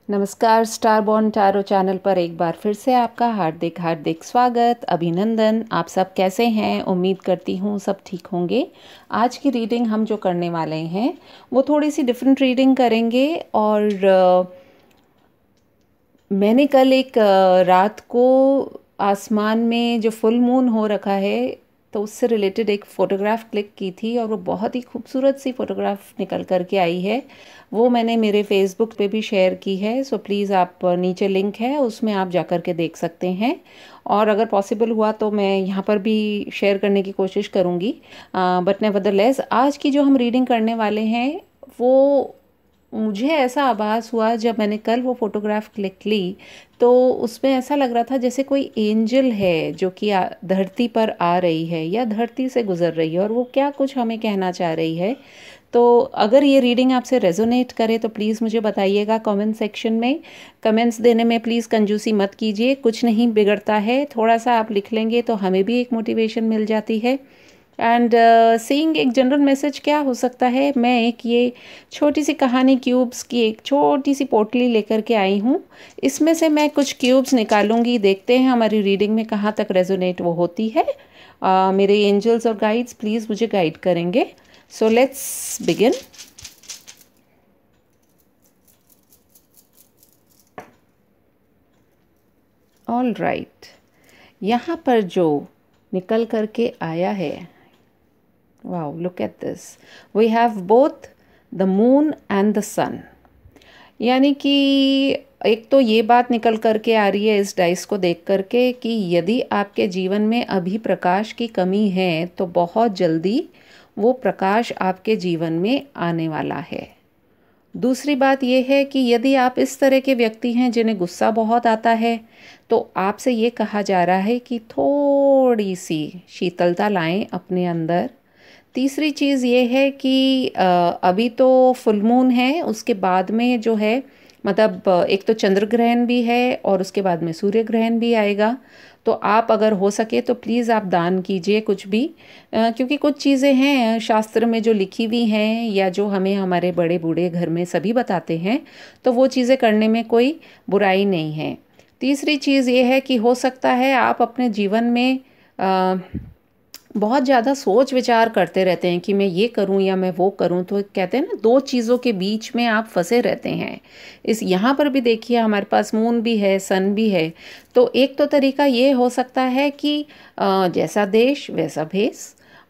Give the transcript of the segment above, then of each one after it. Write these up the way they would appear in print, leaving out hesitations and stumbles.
नमस्कार star born tarot channel पर एक बार फिर से आपका हार्दिक हार्दिक स्वागत, अभिनंदन। आप सब कैसे हैं? उम्मीद करती हूँ सब ठीक होंगे। आज की रीडिंग हम जो करने वाले हैं वो थोड़ी सी डिफरेंट रीडिंग करेंगे। और मैंने कल एक रात को आसमान में जो फुल मून हो रखा है तो उससे रिलेटेड एक फ़ोटोग्राफ क्लिक की थी और वो बहुत ही खूबसूरत सी फ़ोटोग्राफ निकल कर के आई है। वो मैंने मेरे फेसबुक पे भी शेयर की है, सो प्लीज़ आप नीचे लिंक है उसमें आप जा कर के देख सकते हैं। और अगर पॉसिबल हुआ तो मैं यहाँ पर भी शेयर करने की कोशिश करूँगी। बट नेवरदलेस आज की जो हम रीडिंग करने वाले हैं वो मुझे ऐसा आभास हुआ जब मैंने कल वो फ़ोटोग्राफ क्लिक ली तो उसमें ऐसा लग रहा था जैसे कोई एंजल है जो कि धरती पर आ रही है या धरती से गुजर रही है और वो क्या कुछ हमें कहना चाह रही है। तो अगर ये रीडिंग आपसे रेजोनेट करे तो प्लीज़ मुझे बताइएगा कमेंट सेक्शन में। कमेंट्स देने में प्लीज़ कंजूसी मत कीजिए, कुछ नहीं बिगड़ता है, थोड़ा सा आप लिख लेंगे तो हमें भी एक मोटिवेशन मिल जाती है। एंड सीइंग एक जनरल मैसेज क्या हो सकता है, मैं एक ये छोटी सी कहानी क्यूब्स की एक छोटी सी पोटली लेकर के आई हूँ। इसमें से मैं कुछ क्यूब्स निकालूंगी, देखते हैं हमारी रीडिंग में कहाँ तक रेजोनेट वो होती है। मेरे एंजल्स और गाइड्स प्लीज़ मुझे गाइड करेंगे। So let's begin. All right, यहाँ पर जो निकल करके आया है, wow, look at this. We have both the moon and the sun. यानी कि एक तो ये बात निकल करके आ रही है इस डाइस को देख करके कि यदि आपके जीवन में अभी प्रकाश की कमी है तो बहुत जल्दी वो प्रकाश आपके जीवन में आने वाला है। दूसरी बात यह है कि यदि आप इस तरह के व्यक्ति हैं जिन्हें गुस्सा बहुत आता है तो आपसे ये कहा जा रहा है कि थोड़ी सी शीतलता लाएं अपने अंदर। तीसरी चीज़ ये है कि अभी तो फुल मून है, उसके बाद में जो है मतलब एक तो चंद्र ग्रहण भी है और उसके बाद में सूर्य ग्रहण भी आएगा। तो आप अगर हो सके तो प्लीज़ आप दान कीजिए कुछ भी, क्योंकि कुछ चीज़ें हैं शास्त्र में जो लिखी हुई हैं या जो हमें हमारे बड़े बूढ़े घर में सभी बताते हैं, तो वो चीज़ें करने में कोई बुराई नहीं है। तीसरी चीज़ ये है कि हो सकता है आप अपने जीवन में बहुत ज़्यादा सोच विचार करते रहते हैं कि मैं ये करूं या मैं वो करूं, तो कहते हैं ना दो चीज़ों के बीच में आप फंसे रहते हैं। इस यहाँ पर भी देखिए हमारे पास मून भी है, सन भी है। तो एक तो तरीका ये हो सकता है कि जैसा देश वैसा भेष।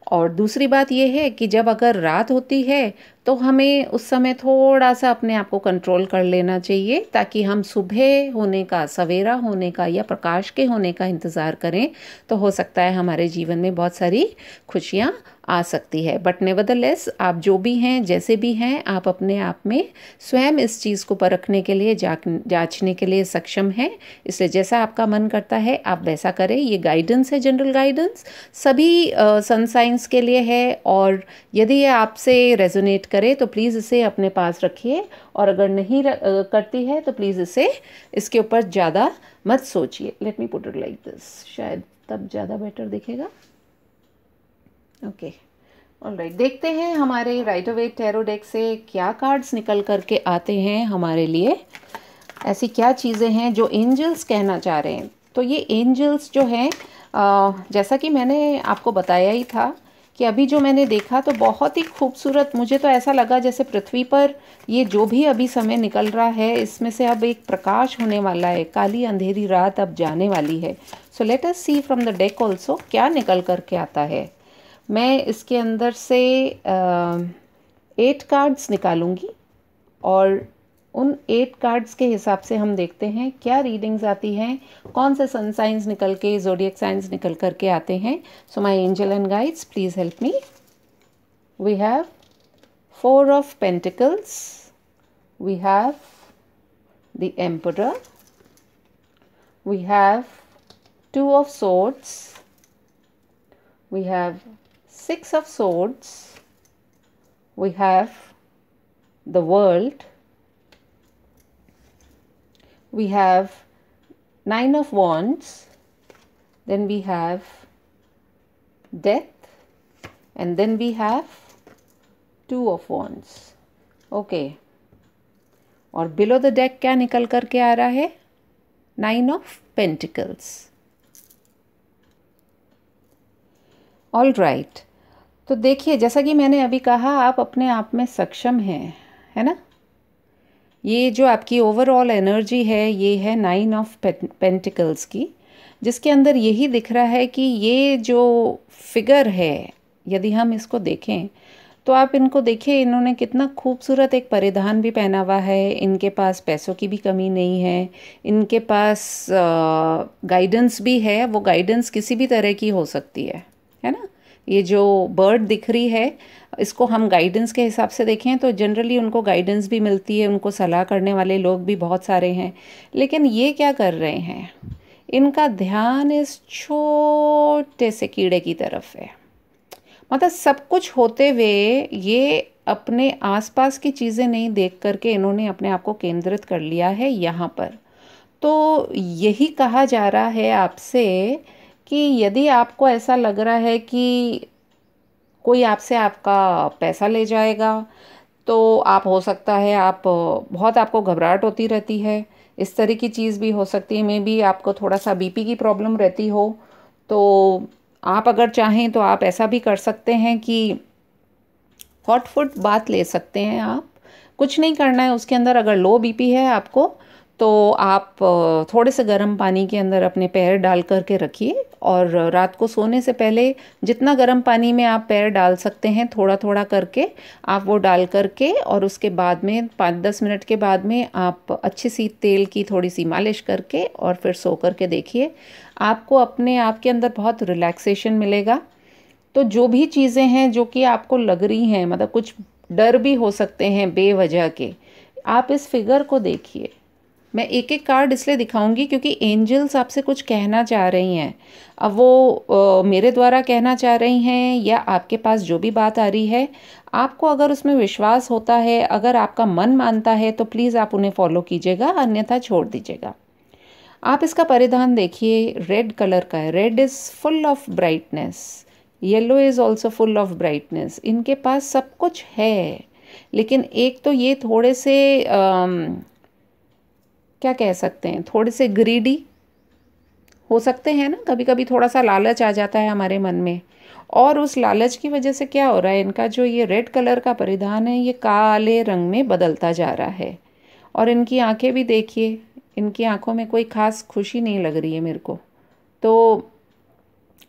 और दूसरी बात यह है कि जब अगर रात होती है तो हमें उस समय थोड़ा सा अपने आप को कंट्रोल कर लेना चाहिए ताकि हम सुबह होने का, सवेरा होने का या प्रकाश के होने का इंतज़ार करें तो हो सकता है हमारे जीवन में बहुत सारी खुशियाँ आ सकती है। बट नेवरदलेस आप जो भी हैं, जैसे भी हैं, आप अपने आप में स्वयं इस चीज़ को परखने के लिए, जांचने के लिए सक्षम हैं। इसलिए जैसा आपका मन करता है आप वैसा करें। ये गाइडेंस है, जनरल गाइडेंस सभी सन साइंस के लिए है। और यदि ये आपसे रेजोनेट करे तो प्लीज़ इसे अपने पास रखिए, और अगर नहीं करती है तो प्लीज़ इसके ऊपर ज़्यादा मत सोचिए। Let me put it like this, शायद तब ज़्यादा बेटर दिखेगा। ओके, ऑलराइट, देखते हैं हमारे राइडर वेट टैरो डेक से क्या कार्ड्स निकल करके आते हैं हमारे लिए। ऐसी क्या चीज़ें हैं जो एंजल्स कहना चाह रहे हैं। तो ये एंजल्स जो हैं, जैसा कि मैंने आपको बताया ही था कि अभी जो मैंने देखा तो बहुत ही खूबसूरत, मुझे तो ऐसा लगा जैसे पृथ्वी पर ये जो भी अभी समय निकल रहा है इसमें से अब एक प्रकाश होने वाला है, काली अंधेरी रात अब जाने वाली है। So let us see from the deck also क्या निकल करके आता है। मैं इसके अंदर से 8 कार्ड्स निकालूंगी और उन 8 कार्ड्स के हिसाब से हम देखते हैं क्या रीडिंग्स आती हैं, कौन से सन साइंस निकल के, ज़ोडिएक साइंस निकल करके आते हैं। So my angel and guides please help me. We have 4 of pentacles, we have the emperor, we have 2 of swords, we have 6 of swords, we have the world, we have 9 of wands, then we have death, and then we have 2 of wands. Okay, और below the deck क्या निकल कर के आ रहा है? 9 of pentacles. All right, तो देखिए जैसा कि मैंने अभी कहा, आप अपने आप में सक्षम हैं, है ना। ये जो आपकी ओवरऑल एनर्जी है ये है 9 ऑफ पेंटिकल्स की, जिसके अंदर यही दिख रहा है कि ये जो फिगर है, यदि हम इसको देखें तो आप इनको देखिए, इन्होंने कितना खूबसूरत एक परिधान भी पहना हुआ है। इनके पास पैसों की भी कमी नहीं है, इनके पास गाइडेंस भी है। वो गाइडेंस किसी भी तरह की हो सकती है ना। ये जो बर्ड दिख रही है, इसको हम गाइडेंस के हिसाब से देखें तो जनरली उनको गाइडेंस भी मिलती है, उनको सलाह करने वाले लोग भी बहुत सारे हैं। लेकिन ये क्या कर रहे हैं, इनका ध्यान इस छोटे से कीड़े की तरफ है। मतलब सब कुछ होते हुए ये अपने आसपास की चीज़ें नहीं देख करके इन्होंने अपने आप को केंद्रित कर लिया है यहाँ पर। तो यही कहा जा रहा है आपसे कि यदि आपको ऐसा लग रहा है कि कोई आपसे आपका पैसा ले जाएगा, तो आप हो सकता है आप बहुत आपको घबराहट होती रहती है, इस तरह की चीज़ भी हो सकती है। मे बी आपको थोड़ा सा बीपी की प्रॉब्लम रहती हो, तो आप अगर चाहें तो आप ऐसा भी कर सकते हैं कि हॉट फुट बाथ ले सकते हैं आप। कुछ नहीं करना है उसके अंदर। अगर लो बीपी है आपको तो आप थोड़े से गर्म पानी के अंदर अपने पैर डाल करके रखिए, और रात को सोने से पहले जितना गर्म पानी में आप पैर डाल सकते हैं थोड़ा थोड़ा करके आप वो डाल करके, और उसके बाद में 5-10 मिनट के बाद में आप अच्छी सी तेल की थोड़ी सी मालिश करके और फिर सो करके देखिए, आपको अपने आप के अंदर बहुत रिलैक्सेशन मिलेगा। तो जो भी चीज़ें हैं जो कि आपको लग रही हैं, मतलब कुछ डर भी हो सकते हैं बेवजह के, आप इस फिगर को देखिए। मैं एक एक कार्ड इसलिए दिखाऊंगी क्योंकि एंजल्स आपसे कुछ कहना चाह रही हैं। अब वो मेरे द्वारा कहना चाह रही हैं या आपके पास जो भी बात आ रही है, आपको अगर उसमें विश्वास होता है, अगर आपका मन मानता है तो प्लीज़ आप उन्हें फॉलो कीजिएगा, अन्यथा छोड़ दीजिएगा। आप इसका परिधान देखिए, रेड कलर का है। Red is full of brightness, yellow is also full of brightness. इनके पास सब कुछ है, लेकिन एक तो ये थोड़े से क्या कह सकते हैं, थोड़े से ग्रीडी हो सकते हैं ना। कभी कभी थोड़ा सा लालच आ जाता है हमारे मन में, और उस लालच की वजह से क्या हो रहा है, इनका जो ये रेड कलर का परिधान है ये काले रंग में बदलता जा रहा है। और इनकी आंखें भी देखिए, इनकी आंखों में कोई ख़ास खुशी नहीं लग रही है मेरे को। तो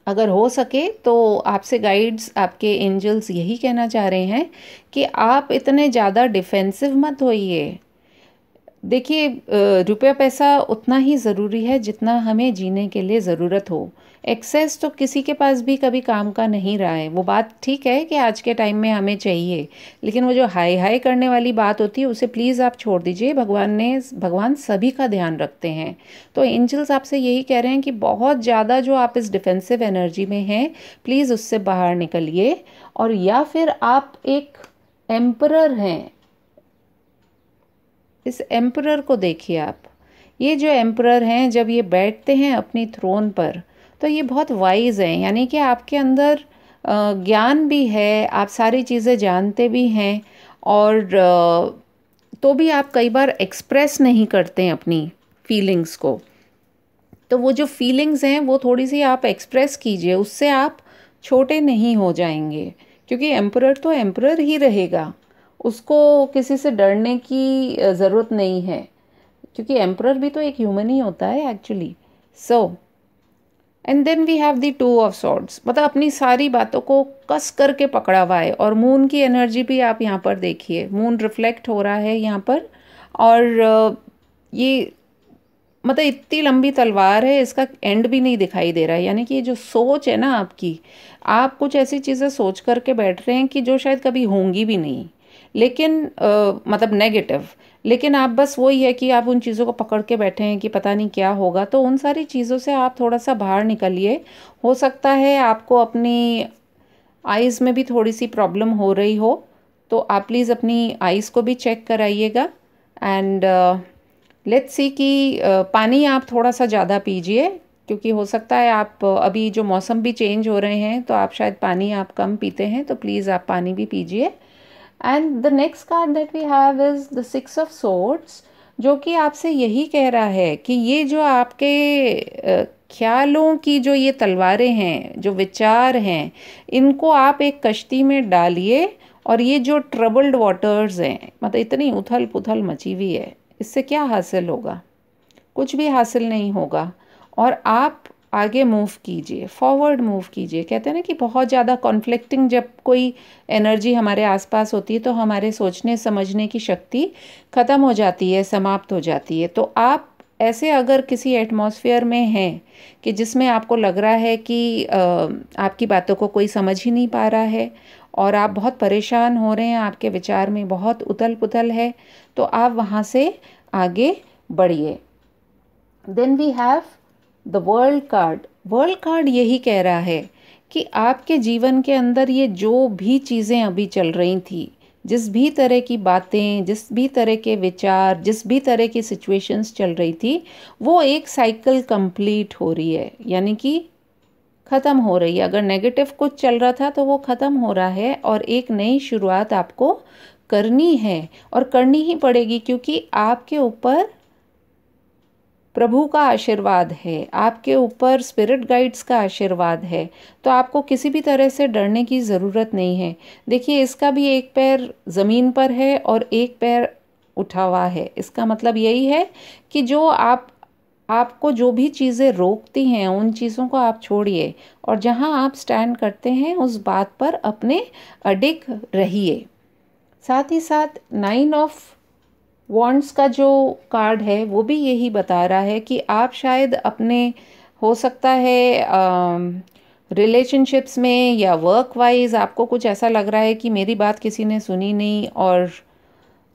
अगर हो सके तो आपसे गाइड्स, आपके एंजल्स यही कहना चाह रहे हैं कि आप इतने ज़्यादा डिफेंसिव मत होइए। देखिए, रुपया पैसा उतना ही ज़रूरी है जितना हमें जीने के लिए ज़रूरत हो। एक्सेस तो किसी के पास भी कभी काम का नहीं रहा है। वो बात ठीक है कि आज के टाइम में हमें चाहिए, लेकिन वो जो हाई हाई करने वाली बात होती है उसे प्लीज़ आप छोड़ दीजिए। भगवान सभी का ध्यान रखते हैं। तो एंजल्स आपसे यही कह रहे हैं कि बहुत ज़्यादा जो आप इस डिफेंसिव एनर्जी में हैं, प्लीज़ उससे बाहर निकलिए। और या फिर आप एक एम्परर हैं, इस एम्परर को देखिए आप। ये जो एम्परर हैं, जब ये बैठते हैं अपनी थ्रोन पर तो ये बहुत वाइज हैं, यानी कि आपके अंदर ज्ञान भी है, आप सारी चीज़ें जानते भी हैं, और तो भी आप कई बार एक्सप्रेस नहीं करते हैं अपनी फीलिंग्स को। तो वो जो फीलिंग्स हैं वो थोड़ी सी आप एक्सप्रेस कीजिए, उससे आप छोटे नहीं हो जाएंगे। क्योंकि एम्परर तो एम्परर ही रहेगा, उसको किसी से डरने की ज़रूरत नहीं है, क्योंकि एम्परर भी तो एक ह्यूमन ही होता है actually. So and then we have the 2 of swords, मतलब अपनी सारी बातों को कस करके पकड़ा हुआ है। और मून की एनर्जी भी आप यहाँ पर देखिए, मून रिफ्लेक्ट हो रहा है यहाँ पर। और ये मतलब इतनी लंबी तलवार है, इसका एंड भी नहीं दिखाई दे रहा है। यानी कि ये जो सोच है ना आपकी, आप कुछ ऐसी चीज़ें सोच करके बैठ रहे हैं कि जो शायद कभी होंगी भी नहीं, लेकिन मतलब नेगेटिव। लेकिन आप बस वही है कि आप उन चीज़ों को पकड़ के बैठे हैं कि पता नहीं क्या होगा। तो उन सारी चीज़ों से आप थोड़ा सा बाहर निकलिए। हो सकता है आपको अपनी आइज़ में भी थोड़ी सी प्रॉब्लम हो रही हो, तो आप प्लीज़ अपनी आइज़ को भी चेक कराइएगा। एंड लेट्स सी कि पानी आप थोड़ा सा ज़्यादा पीजिए, क्योंकि हो सकता है आप अभी जो मौसम भी चेंज हो रहे हैं तो आप शायद पानी आप कम पीते हैं, तो प्लीज़ आप पानी भी पीजिए। And the next card that we have is the 6 of swords, जो कि आपसे यही कह रहा है कि ये जो आपके ख्यालों की जो ये तलवारें हैं, जो विचार हैं, इनको आप एक कश्ती में डालिए और ये जो ट्रबल्ड वाटर्स हैं, मतलब इतनी उथल पुथल मची हुई है, इससे क्या हासिल होगा? कुछ भी हासिल नहीं होगा। और आप आगे मूव कीजिए, फॉरवर्ड मूव कीजिए। कहते हैं ना कि बहुत ज़्यादा कॉन्फ्लिक्टिंग जब कोई एनर्जी हमारे आसपास होती है तो हमारे सोचने समझने की शक्ति ख़त्म हो जाती है, समाप्त हो जाती है। तो आप ऐसे अगर किसी एटमॉस्फेयर में हैं कि जिसमें आपको लग रहा है कि आपकी बातों को कोई समझ ही नहीं पा रहा है और आप बहुत परेशान हो रहे हैं, आपके विचार में बहुत उथल पुथल है, तो आप वहाँ से आगे बढ़िए। Then we have the world card. World card यही कह रहा है कि आपके जीवन के अंदर ये जो भी चीज़ें अभी चल रही थी, जिस भी तरह की बातें, जिस भी तरह के विचार, जिस भी तरह की सिचुएशंस चल रही थी, वो एक साइकिल कंप्लीट हो रही है, यानी कि ख़त्म हो रही है। अगर नेगेटिव कुछ चल रहा था तो वो ख़त्म हो रहा है और एक नई शुरुआत आपको करनी है और करनी ही पड़ेगी, क्योंकि आपके ऊपर प्रभु का आशीर्वाद है, आपके ऊपर स्पिरिट गाइड्स का आशीर्वाद है। तो आपको किसी भी तरह से डरने की ज़रूरत नहीं है। देखिए, इसका भी एक पैर ज़मीन पर है और एक पैर उठा हुआ है। इसका मतलब यही है कि जो आपको जो भी चीज़ें रोकती हैं, उन चीज़ों को आप छोड़िए और जहां आप स्टैंड करते हैं उस बात पर अपने अडिग रहिए। साथ ही साथ 9 ऑफ वॉन्ड्स का जो कार्ड है वो भी यही बता रहा है कि आप शायद अपने, हो सकता है रिलेशनशिप्स में या वर्क वाइज आपको कुछ ऐसा लग रहा है कि मेरी बात किसी ने सुनी नहीं और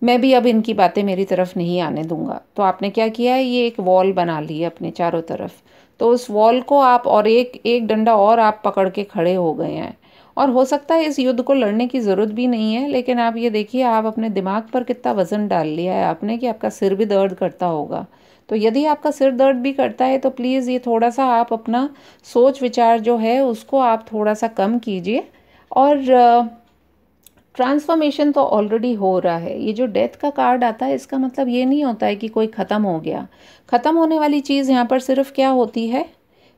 मैं भी अब इनकी बातें मेरी तरफ नहीं आने दूंगा। तो आपने क्या किया है, ये एक वॉल बना ली है अपने चारों तरफ। तो उस वॉल को आप और एक डंडा और आप पकड़ के खड़े हो गए हैं। और हो सकता है इस युद्ध को लड़ने की ज़रूरत भी नहीं है, लेकिन आप ये देखिए आप अपने दिमाग पर कितना वज़न डाल लिया है आपने कि आपका सिर भी दर्द करता होगा। तो यदि आपका सिर दर्द भी करता है तो प्लीज़ ये थोड़ा सा आप अपना सोच विचार जो है उसको आप थोड़ा सा कम कीजिए। और ट्रांसफॉर्मेशन तो ऑलरेडी हो रहा है। ये जो डेथ का कार्ड आता है इसका मतलब ये नहीं होता है कि कोई ख़त्म हो गया। ख़त्म होने वाली चीज़ यहाँ पर सिर्फ क्या होती है,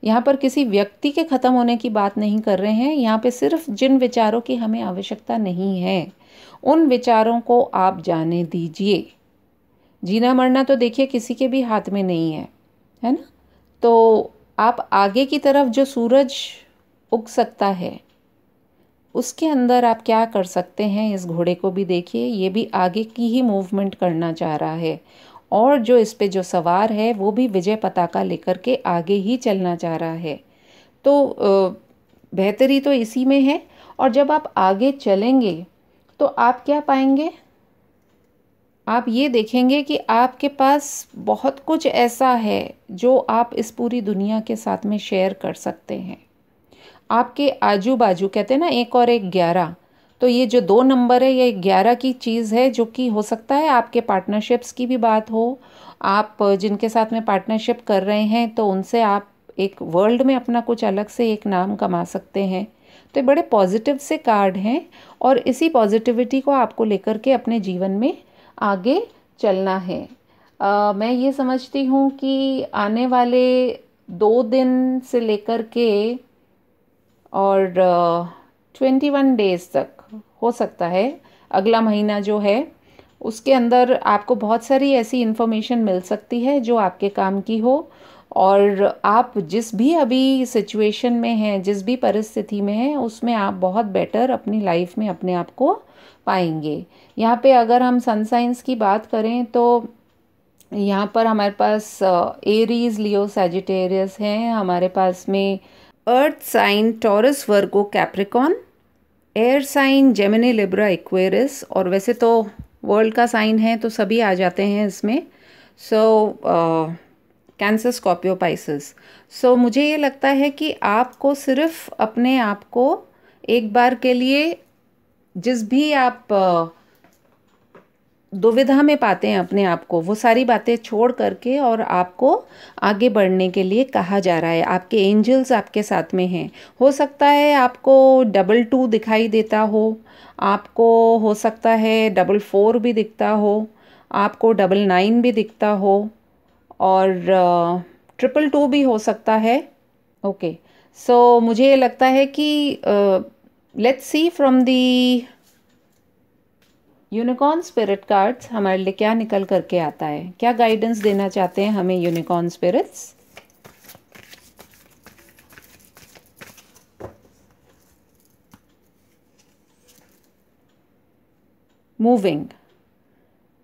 यहाँ पर किसी व्यक्ति के ख़त्म होने की बात नहीं कर रहे हैं। यहाँ पे सिर्फ जिन विचारों की हमें आवश्यकता नहीं है उन विचारों को आप जाने दीजिए। जीना मरना तो देखिए किसी के भी हाथ में नहीं है ना। तो आप आगे की तरफ जो सूरज उग सकता है उसके अंदर आप क्या कर सकते हैं, इस घोड़े को भी देखिए, ये भी आगे की ही मूवमेंट करना चाह रहा है और जो इस पे जो सवार है वो भी विजय पताका लेकर के आगे ही चलना चाह रहा है। तो बेहतरी तो इसी में है। और जब आप आगे चलेंगे तो आप क्या पाएंगे, आप ये देखेंगे कि आपके पास बहुत कुछ ऐसा है जो आप इस पूरी दुनिया के साथ में शेयर कर सकते हैं। आपके आजू बाजू, कहते हैं ना 1 और 1 11, तो ये जो 2 नंबर है ये 11 की चीज़ है, जो कि हो सकता है आपके पार्टनरशिप्स की भी बात हो। आप जिनके साथ में पार्टनरशिप कर रहे हैं तो उनसे आप एक वर्ल्ड में अपना कुछ अलग से एक नाम कमा सकते हैं। तो ये बड़े पॉजिटिव से कार्ड हैं और इसी पॉजिटिविटी को आपको लेकर के अपने जीवन में आगे चलना है। मैं ये समझती हूँ कि आने वाले 2 दिन से लेकर के और 21 डेज़ तक, हो सकता है अगला महीना जो है उसके अंदर आपको बहुत सारी ऐसी इन्फॉर्मेशन मिल सकती है जो आपके काम की हो। और आप जिस भी अभी सिचुएशन में हैं, जिस भी परिस्थिति में हैं, उसमें आप बहुत बेटर अपनी लाइफ में अपने आप को पाएंगे। यहाँ पे अगर हम सन साइंस की बात करें तो यहाँ पर हमारे पास एरीज, लियो, सैजिटेरियस हैं। हमारे पास में earth sign Taurus, Virgo, Capricorn, air sign Gemini, Libra, Aquarius, और वैसे तो वर्ल्ड का साइन है तो सभी आ जाते हैं इसमें। सो कैंसर, स्कॉर्पियो, पाइसेस। सो मुझे ये लगता है कि आपको सिर्फ अपने आप को एक बार के लिए जिस भी आप दुविधा में पाते हैं अपने आप को, वो सारी बातें छोड़ करके और आपको आगे बढ़ने के लिए कहा जा रहा है। आपके एंजल्स आपके साथ में हैं। हो सकता है आपको 22 दिखाई देता हो, आपको हो सकता है 44 भी दिखता हो, आपको 99 भी दिखता हो, और 222 भी हो सकता है। ओके, सो मुझे लगता है कि let's see from the unicorn spirit cards हमारे लिए क्या निकल करके आता है, क्या गाइडेंस देना चाहते हैं हमें unicorn spirits. Moving,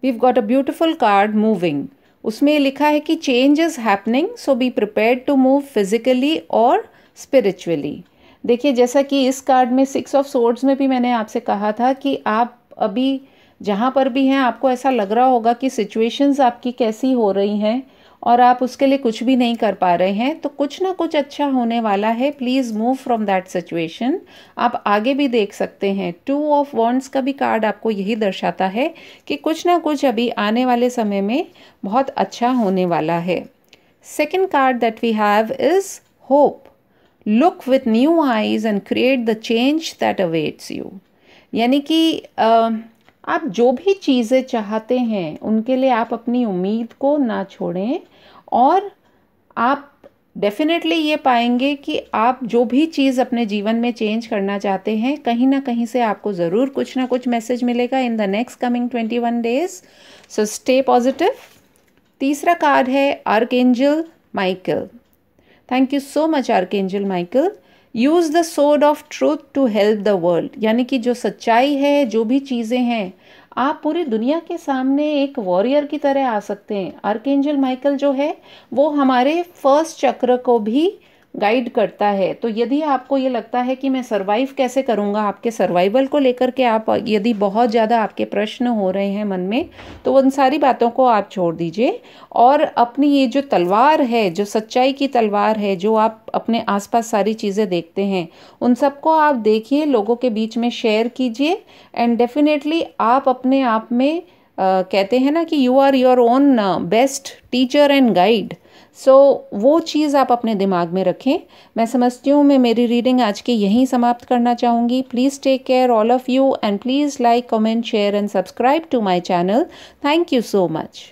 we've got a beautiful card moving. उसमें लिखा है कि change is happening, so be prepared to move physically और स्पिरिचुअली। देखिए, जैसा कि इस कार्ड में 6 ऑफ सोर्ड्स में भी मैंने आपसे कहा था कि आप अभी जहाँ पर भी हैं आपको ऐसा लग रहा होगा कि सिचुएशंस आपकी कैसी हो रही हैं और आप उसके लिए कुछ भी नहीं कर पा रहे हैं, तो कुछ ना कुछ अच्छा होने वाला है। Please move from that situation. आप आगे भी देख सकते हैं, 2 ऑफ वॉन्ड्स का भी कार्ड आपको यही दर्शाता है कि कुछ ना कुछ अभी आने वाले समय में बहुत अच्छा होने वाला है। Second card that we have is hope. Look with new eyes and create the change that awaits you. यानी कि आप जो भी चीज़ें चाहते हैं उनके लिए आप अपनी उम्मीद को ना छोड़ें, और आप डेफिनेटली ये पाएंगे कि आप जो भी चीज़ अपने जीवन में चेंज करना चाहते हैं, कहीं ना कहीं से आपको ज़रूर कुछ ना कुछ मैसेज मिलेगा in the next coming 21 days. So stay positive. तीसरा कार्ड है archangel Michael. Thank you so much archangel Michael. Use the sword of truth to help the world. यानी कि जो सच्चाई है, जो भी चीज़ें हैं, आप पूरी दुनिया के सामने एक वॉरियर की तरह आ सकते हैं। आर्कएंजल माइकल जो है वो हमारे फर्स्ट चक्र को भी गाइड करता है। तो यदि आपको ये लगता है कि मैं सर्वाइव कैसे करूँगा, आपके सर्वाइवल को लेकर के आप यदि बहुत ज़्यादा आपके प्रश्न हो रहे हैं मन में, तो उन सारी बातों को आप छोड़ दीजिए और अपनी ये जो तलवार है, जो सच्चाई की तलवार है, जो आप अपने आसपास सारी चीज़ें देखते हैं, उन सबको आप देखिए, लोगों के बीच में शेयर कीजिए, एंड डेफिनेटली आप अपने आप में कहते हैं ना कि you are your own best teacher and guide. So वो चीज़ आप अपने दिमाग में रखें। मैं समझती हूँ मैं मेरी रीडिंग आज की यहीं समाप्त करना चाहूँगी। Please take care all of you, and please like, comment, share and subscribe to my channel. Thank you so much.